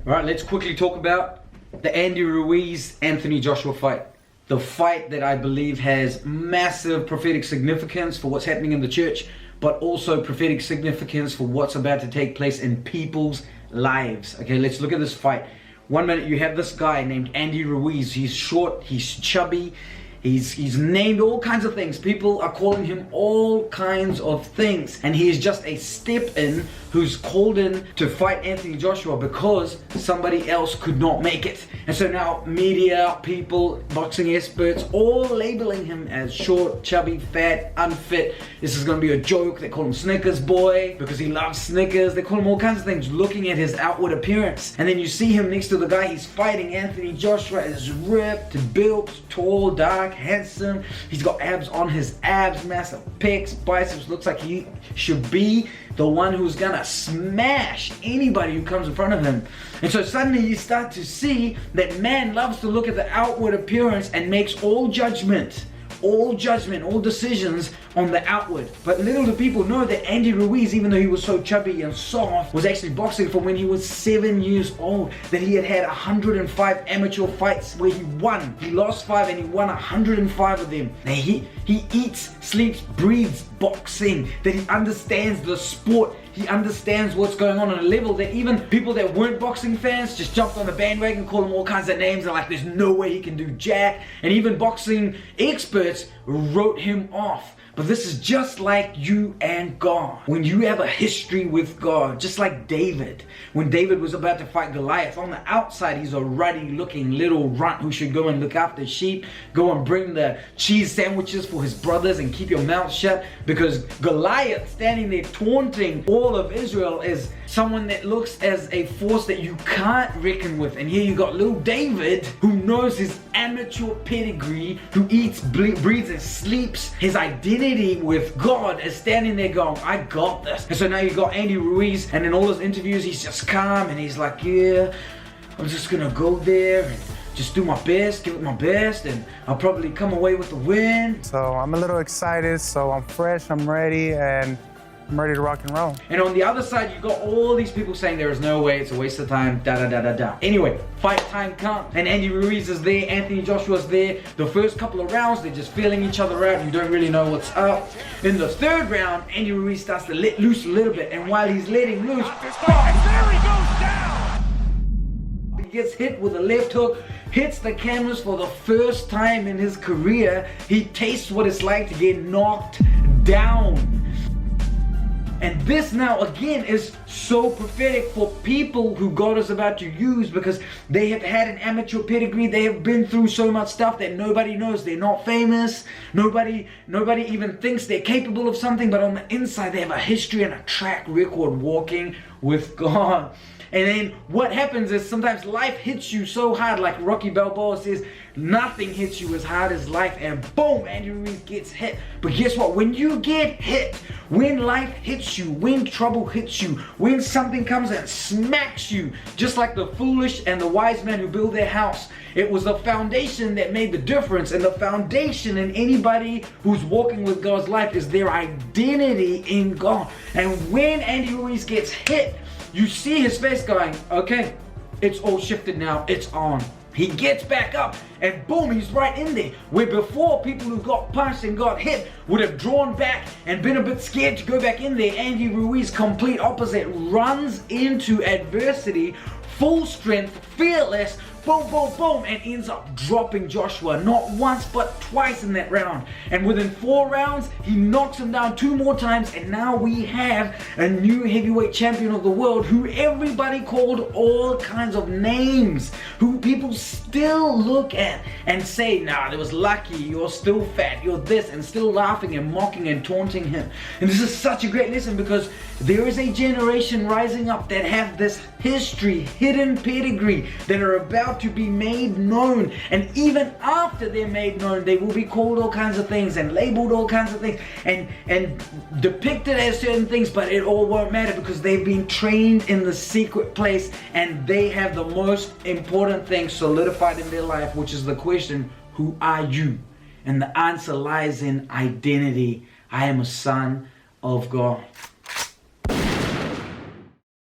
Alright, let's quickly talk about the Andy Ruiz Anthony Joshua fight. The fight that I believe has massive prophetic significance for what's happening in the church, but also prophetic significance for what's about to take place in people's lives. Okay, let's look at this fight. 1 minute you have this guy named Andy Ruiz. He's short, he's chubby, he's named all kinds of things. People are calling him all kinds of things, and he is just a step-in who's called in to fight Anthony Joshua because somebody else could not make it. And so now media, people, boxing experts, all labeling him as short, chubby, fat, unfit. This is going to be a joke. They call him Snickers boy because he loves Snickers. They call him all kinds of things looking at his outward appearance. And then you see him next to the guy he's fighting. Anthony Joshua is ripped, built, tall, dark, handsome. He's got abs on his abs, massive pecs, biceps. Looks like he should be the one who's gonna smash anybody who comes in front of him. And so suddenly you start to see that man loves to look at the outward appearance and makes all judgment, all decisions on the outward. But little do people know that Andy Ruiz, even though he was so chubby and soft, was actually boxing from when he was 7 years old. That he had 105 amateur fights where he won. He lost 5 and he won 105 of them. Now he eats, sleeps, breathes boxing. That he understands the sport. He understands what's going on a level that even people that weren't boxing fans just jumped on the bandwagon, call him all kinds of names, and like there's no way he can do jack. And even boxing experts wrote him off. But this is just like you and God. When you have a history with God, just like David. When David was about to fight Goliath, on the outside he's a ruddy looking little runt who should go and look after sheep, go and bring the cheese sandwiches for his brothers and keep your mouth shut, because Goliath standing there taunting all of Israel is someone that looks as a force that you can't reckon with. And here you got little David who knows his amateur pedigree, who eats, breathes and sleeps his identity with God, is standing there going, I got this. And so now you got Andy Ruiz, and in all his interviews he's just calm and he's like, yeah, I'm just gonna go there and just do my best, give it my best, and I'll probably come away with the win. So I'm a little excited, so I'm fresh, I'm ready, and I'm ready to rock and roll. And on the other side, you got all these people saying there is no way, it's a waste of time, da. Anyway, fight time comes, and Andy Ruiz is there, Anthony Joshua's there. The first couple of rounds, they're just feeling each other out. You don't really know what's up. In the third round, Andy Ruiz starts to let loose a little bit, and while he's letting loose, there he goes down! he gets hit with a left hook, hits the canvas for the first time in his career. He tastes what it's like to get knocked down. And this now again is so prophetic for people who God is about to use, because they have had an amateur pedigree. They have been through so much stuff that nobody knows. They're not famous. Nobody even thinks they're capable of something, but on the inside they have a history and a track record walking with God. And then what happens is sometimes life hits you so hard, like Rocky Balboa says, nothing hits you as hard as life, and boom, Andy Ruiz gets hit. But guess what? When you get hit, when life hits you, when trouble hits you, when something comes and smacks you, just like the foolish and the wise man who built their house, it was the foundation that made the difference. And the foundation in anybody who's walking with God's life is their identity in God. And when Andy Ruiz gets hit, you see his face going, okay, it's all shifted now, it's on. He gets back up and boom, he's right in there. Where before people who got punched and got hit would have drawn back and been a bit scared to go back in there, Andy Ruiz, complete opposite, runs into adversity, full strength, fearless, boom, boom, boom, and ends up dropping Joshua not once but twice in that round. And within 4 rounds, he knocks him down 2 more times, and now we have a new heavyweight champion of the world who everybody called all kinds of names, who people still look at and say, nah, that was lucky, you're still fat, you're this, and still laughing and mocking and taunting him. And this is such a great lesson, because there is a generation rising up that have this history, hidden pedigree, that are about to be made known. And even after they're made known, they will be called all kinds of things and labeled all kinds of things and depicted as certain things, but it all won't matter, because they've been trained in the secret place, and they have the most important thing solidified in their life, which is the question, who are you? And the answer lies in identity. I am a son of God.